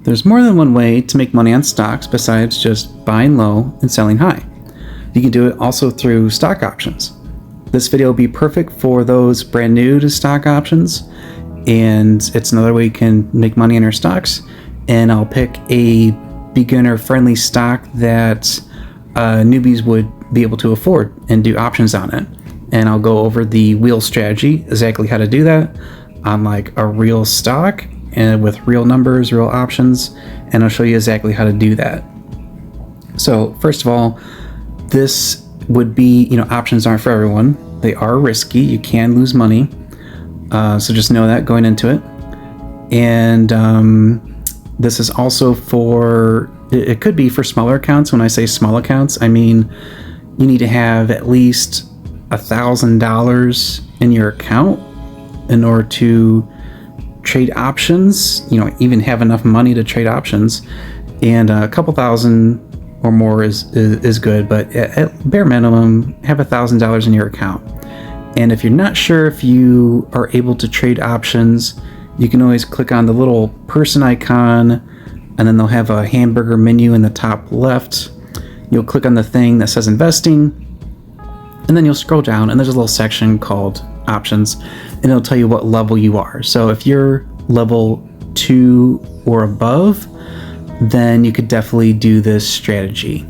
there's more than one way to make money on stocks besides just buying low and selling high. You can do it also through stock options. This video will be perfect for those brand new to stock options, and it's another way you can make money in your stocks. And I'll pick a beginner-friendly stock that newbies would be able to afford and do options on it. And I'll go over the wheel strategy, exactly how to do that on like a real stock and with real numbers, real options, and I'll show you exactly how to do that. So first of all, this would be, options aren't for everyone. They are risky. You can lose money. So just know that going into it. And this is also it could be for smaller accounts. When I say small accounts, I mean you need to have at least $1,000 in your account in order to trade options, even have enough money to trade options. And a couple thousand or more is good, but at bare minimum, have $1,000 in your account. And if you're not sure if you are able to trade options, you can always click on the little person icon, and then they'll have a hamburger menu in the top left. You'll click on the thing that says investing, and then you'll scroll down, and there's a little section called options, and it'll tell you what level you are. So if you're level 2 or above, then you could definitely do this strategy.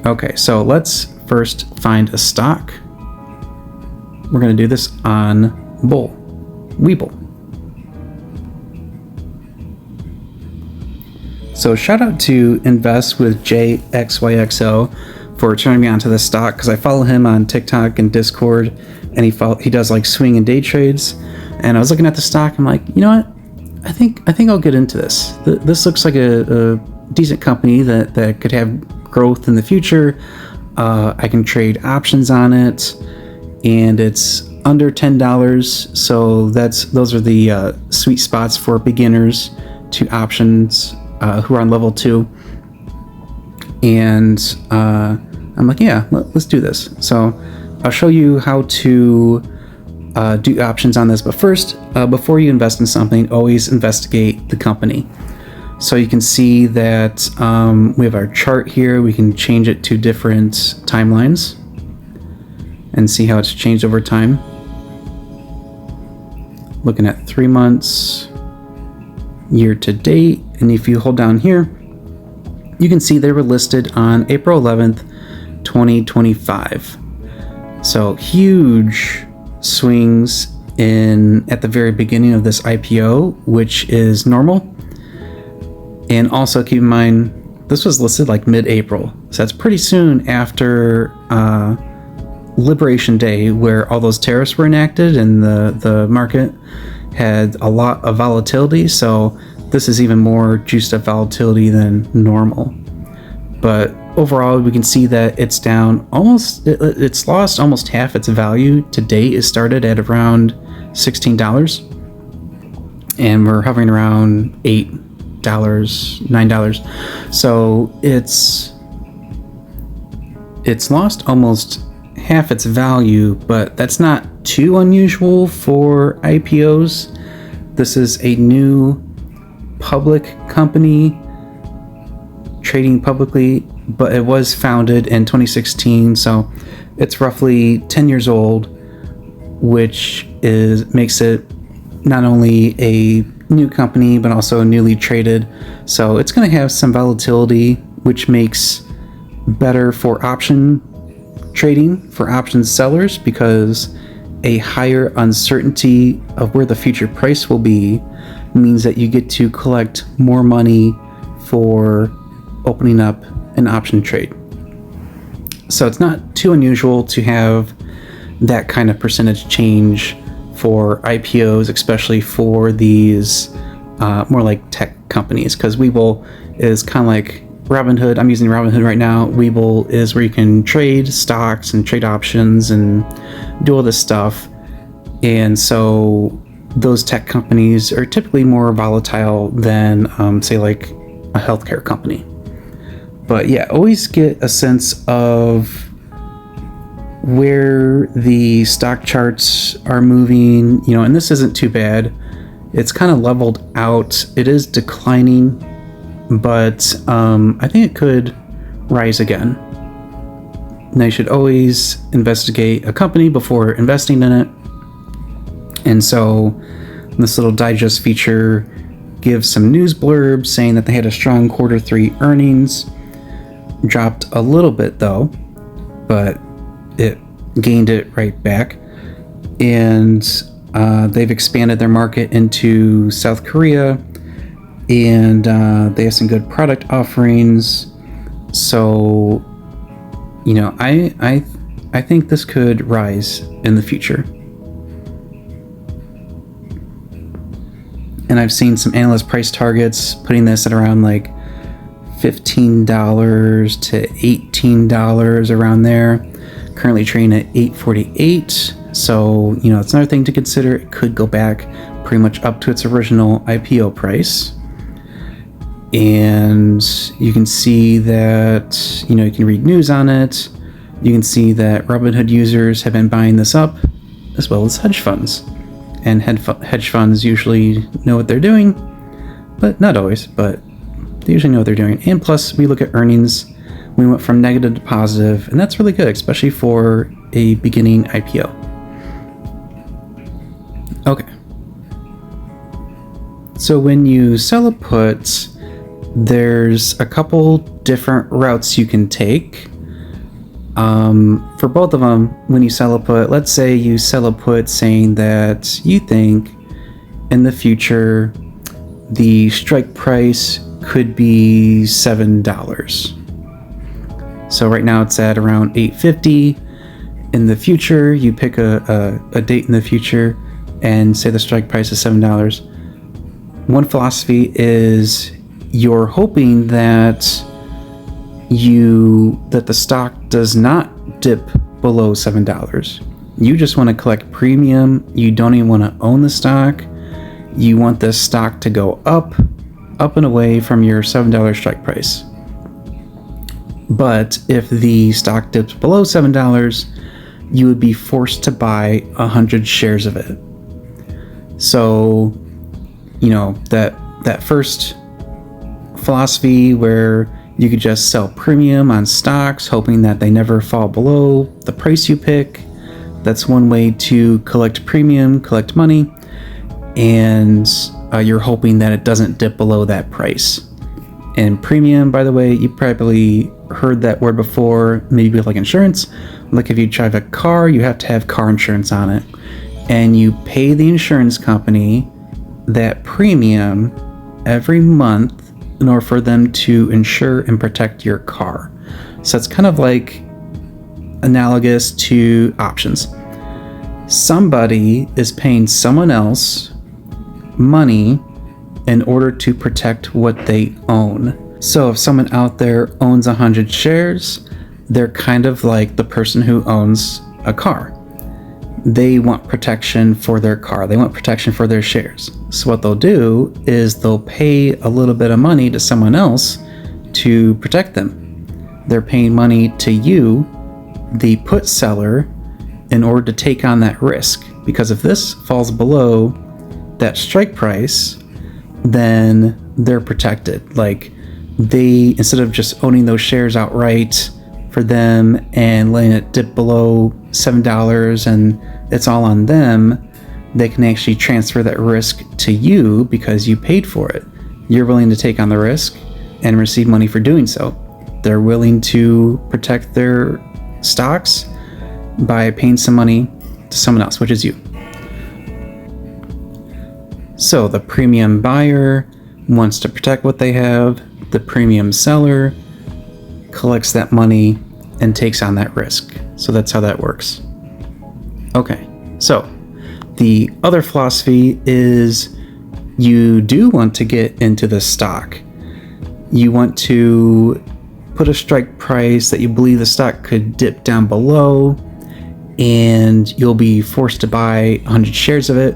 Okay, so let's first find a stock. We're going to do this on Webull. So shout out to Invest with JXYXO for turning me onto this stock, because I follow him on TikTok and Discord, and he does like swing and day trades. And I was looking at the stock, I'm like, you know what? I think I'll get into this. This looks like a decent company that could have growth in the future. I can trade options on it, and it's under $10. So those are the sweet spots for beginners to options who are on level 2. And I'm like, yeah, let's do this. So I'll show you how to do options on this. But first, before you invest in something, always investigate the company. So you can see that we have our chart here. We can change it to different timelines and see how it's changed over time. Looking at 3 months, year to date. And if you hold down here, you can see they were listed on April 11th, 2025. So huge swings at the very beginning of this IPO, which is normal. And also keep in mind, this was listed like mid-April. So that's pretty soon after Liberation Day, where all those tariffs were enacted and the market had a lot of volatility. So this is even more juiced up volatility than normal. But overall, we can see that it's down it's lost almost half its value to date. It started at around $16, and we're hovering around $8, $9. So it's lost almost half its value, but that's not too unusual for IPOs. This is a new public company trading publicly, but it was founded in 2016, so it's roughly 10 years old, which makes it not only a new company but also newly traded. So it's going to have some volatility, which makes better for option trading for options sellers, because a higher uncertainty of where the future price will be means that you get to collect more money for opening up an option trade. So it's not too unusual to have that kind of percentage change for IPOs, especially for these more like tech companies, because Webull is kind of like Robinhood. I'm using Robinhood right now. Webull is where you can trade stocks and trade options and do all this stuff. And so those tech companies are typically more volatile than, say, like a healthcare company. But yeah, always get a sense of where the stock charts are moving, and this isn't too bad. It's kind of leveled out. It is declining, but I think it could rise again. Now you should always investigate a company before investing in it. And so this little digest feature gives some news blurbs saying that they had a strong Q3 earnings. Dropped a little bit though, but it gained it right back. And they've expanded their market into South Korea, and they have some good product offerings. So, you know, I think this could rise in the future. And I've seen some analyst price targets putting this at around like $15 to $18 around there. Currently trading at $8.48. So, you know, it's another thing to consider. It could go back pretty much up to its original IPO price. And you can see that, you know, you can read news on it. You can see that Robinhood users have been buying this up, as well as hedge funds. And hedge funds usually know what they're doing, but not always, but they usually know what they're doing. And plus, we look at earnings. We went from negative to positive, and that's really good, especially for a beginning IPO. Okay. So when you sell a put, there's a couple different routes you can take. For both of them, when you sell a put, let's say you sell a put saying that you think in the future the strike price could be $7. So right now it's at around $8.50. In the future, you pick a date in the future and say the strike price is $7. One philosophy is you're hoping that the stock does not dip below $7. You just want to collect premium. You don't even want to own the stock. You want this stock to go up and away from your $7 strike price. But if the stock dips below $7, you would be forced to buy 100 shares of it. So, you know, that first philosophy where you could just sell premium on stocks, hoping that they never fall below the price you pick. That's one way to collect premium, collect money, and you're hoping that it doesn't dip below that price. And premium, by the way, you probably heard that word before, maybe with like insurance. Like if you drive a car, you have to have car insurance on it. And you pay the insurance company that premium every month in order for them to insure and protect your car. So it's kind of like analogous to options. Somebody is paying someone else money in order to protect what they own. So if someone out there owns 100 shares, they're kind of like the person who owns a car. They want protection for their car. They want protection for their shares. So what they'll do is they'll pay a little bit of money to someone else to protect them. They're paying money to you, the put seller, in order to take on that risk. Because if this falls below that strike price, then they're protected. Like they, instead of just owning those shares outright for them and letting it dip below $7 and it's all on them, they can actually transfer that risk to you because you paid for it. You're willing to take on the risk and receive money for doing so. They're willing to protect their stocks by paying some money to someone else, which is you. So the premium buyer wants to protect what they have. The premium seller collects that money and takes on that risk. So that's how that works. Okay, so the other philosophy is you do want to get into the stock. You want to put a strike price that you believe the stock could dip down below, and you'll be forced to buy 100 shares of it.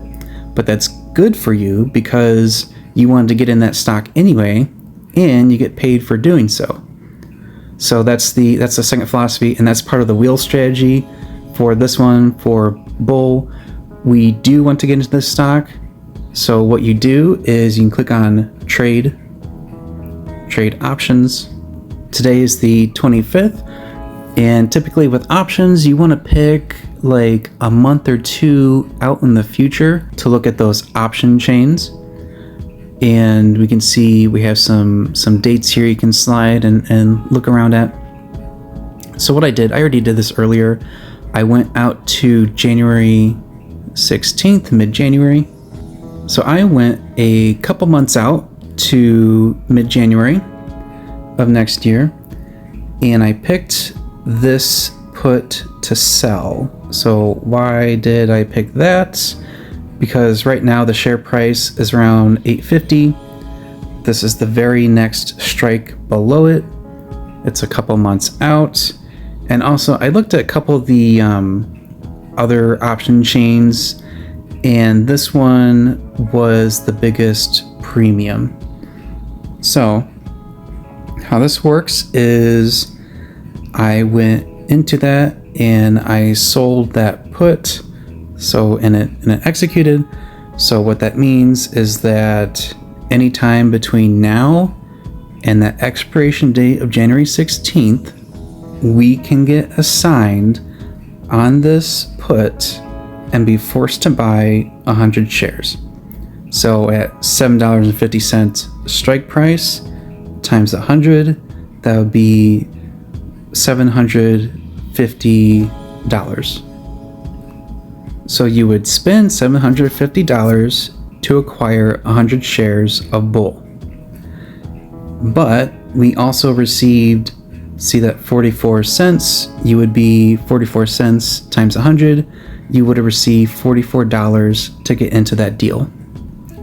But that's good for you because you wanted to get in that stock anyway, and you get paid for doing so. So that's the second philosophy, and that's part of the wheel strategy for this one. For bull, we do want to get into this stock, So what you do is you can click on trade options. Today is the 25th, and typically with options you want to pick like a month or two out in the future to look at those option chains. And we can see we have some dates here you can slide and look around at. So what I already did this earlier. I went out to January 16th, mid-January. So I went a couple months out to mid-January of next year, and I picked this put to sell. So why did I pick that? Because right now the share price is around $8.50. This is the very next strike below it. It's a couple months out. And also I looked at a couple of the other option chains, and this one was the biggest premium. So how this works is I went into that and I sold that put. So and it executed. So what that means is that anytime between now and the expiration date of January 16th, we can get assigned on this put and be forced to buy 100 shares. So at $7.50 strike price times 100, that would be $750. So you would spend $750 to acquire 100 shares of Bull. But we also received, see that 44 cents, you would be 44 cents times 100, you would have received $44 to get into that deal.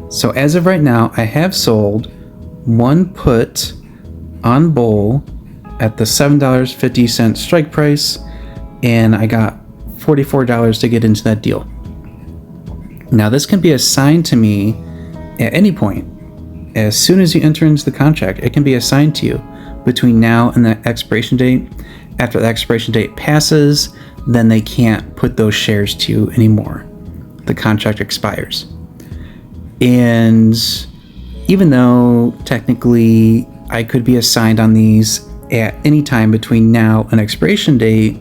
So as of right now, I have sold one put on Bull at the $7.50 strike price, and I got $44 to get into that deal. Now this can be assigned to me at any point. As soon as you enter into the contract, it can be assigned to you between now and the expiration date. After the expiration date passes, then they can't put those shares to you anymore. The contract expires. And even though technically I could be assigned on these at any time between now and expiration date,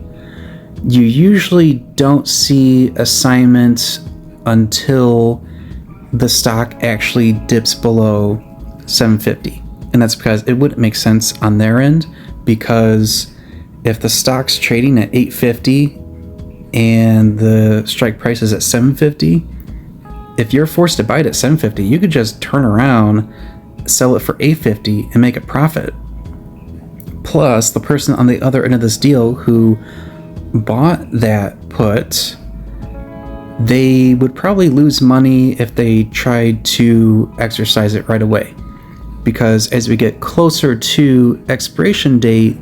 you usually don't see assignments until the stock actually dips below $7.50. And that's because it wouldn't make sense on their end, because if the stock's trading at $8.50 and the strike price is at $7.50, if you're forced to buy it at $7.50, you could just turn around, sell it for $8.50 and make a profit. Plus, the person on the other end of this deal who bought that put, they would probably lose money if they tried to exercise it right away. Because as we get closer to expiration date,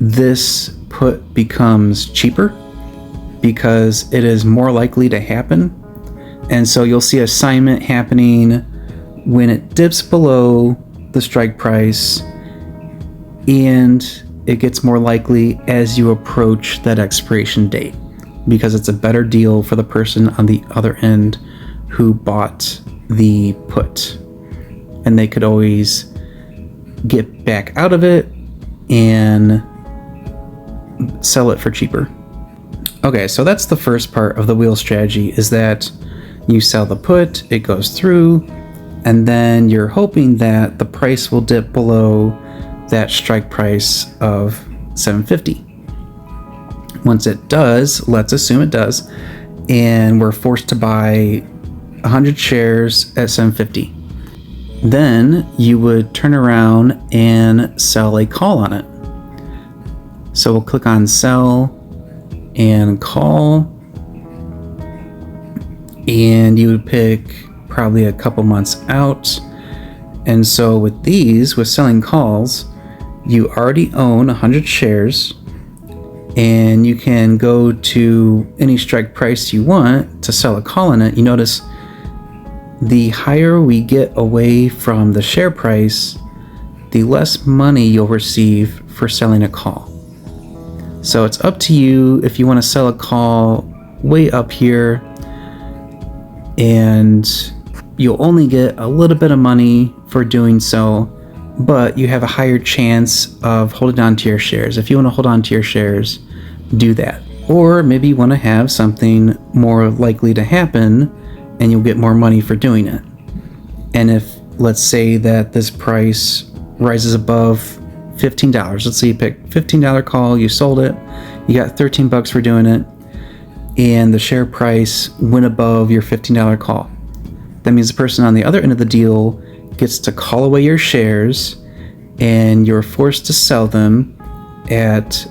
this put becomes cheaper because it is more likely to happen. And so you'll see assignment happening when it dips below the strike price, and it gets more likely as you approach that expiration date, because it's a better deal for the person on the other end who bought the put. And they could always get back out of it and sell it for cheaper. Okay, so that's the first part of the wheel strategy, is that you sell the put, it goes through, and then you're hoping that the price will dip below that strike price of $7.50. Once it does, let's assume it does, and we're forced to buy 100 shares at $7.50. Then you would turn around and sell a call on it. So we'll click on sell and call, and you would pick probably a couple months out. And so with these, with selling calls, you already own 100 shares, and you can go to any strike price you want to sell a call on it. You notice the higher we get away from the share price, the less money you'll receive for selling a call. So it's up to you if you want to sell a call way up here and you'll only get a little bit of money for doing so, but you have a higher chance of holding on to your shares. If you want to hold on to your shares, do that. Or maybe you want to have something more likely to happen and you'll get more money for doing it. And if, let's say that this price rises above $15, let's say you pick $15 call, you sold it, you got $13 for doing it, and the share price went above your $15 call. That means the person on the other end of the deal gets to call away your shares and you're forced to sell them at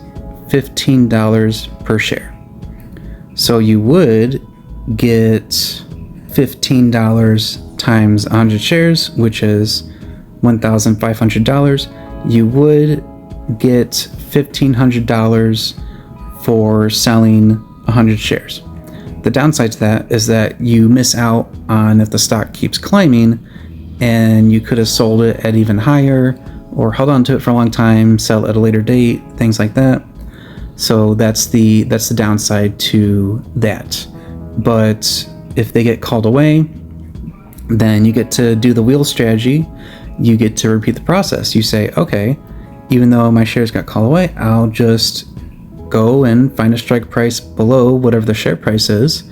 $15 per share. So you would get $15 times 100 shares, which is $1,500. You would get $1,500 for selling 100 shares. The downside to that is that you miss out on if the stock keeps climbing, and you could have sold it at even higher or held on to it for a long time, sell at a later date, things like that. So that's the downside to that. But if they get called away, then you get to do the wheel strategy. You get to repeat the process. You say, okay, even though my shares got called away, I'll just go and find a strike price below whatever the share price is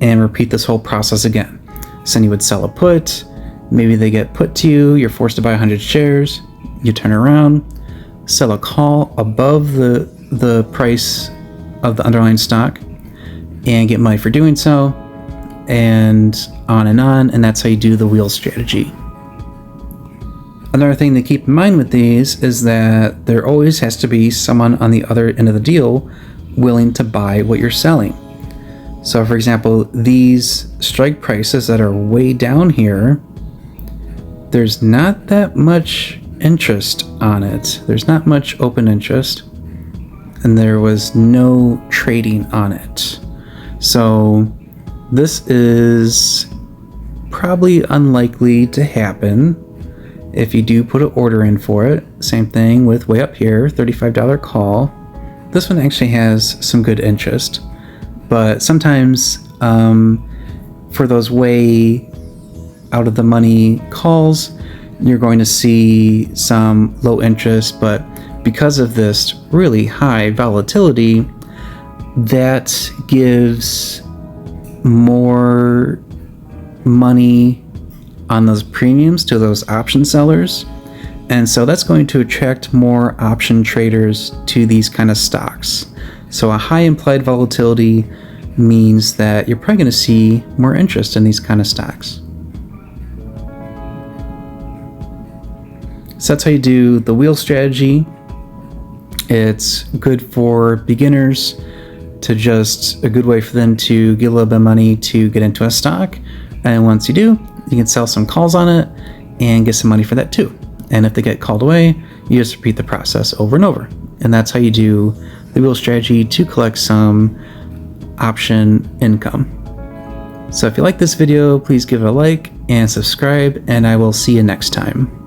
and repeat this whole process again. So then you would sell a put. Maybe they get put to you. You're forced to buy 100 shares. You turn around, sell a call above the price of the underlying stock and get money for doing so, and on, and that's how you do the wheel strategy. Another thing to keep in mind with these is that there always has to be someone on the other end of the deal willing to buy what you're selling. So for example, these strike prices that are way down here, there's not that much interest on it. There's not much open interest, and there was no trading on it. So this is probably unlikely to happen if you do put an order in for it. Same thing with way up here, $35 call. This one actually has some good interest, but sometimes for those way out of the money calls, you're going to see some low interest, but because of this really high volatility, that gives more money on those premiums to those option sellers, and so that's going to attract more option traders to these kind of stocks. So a high implied volatility means that you're probably going to see more interest in these kind of stocks. So that's how you do the wheel strategy. It's good for beginners, to just a good way for them to get a little bit of money to get into a stock, and once you do, you can sell some calls on it and get some money for that too. And if they get called away, you just repeat the process over and over. And that's how you do the wheel strategy to collect some option income. So if you like this video, please give it a like and subscribe, and I will see you next time.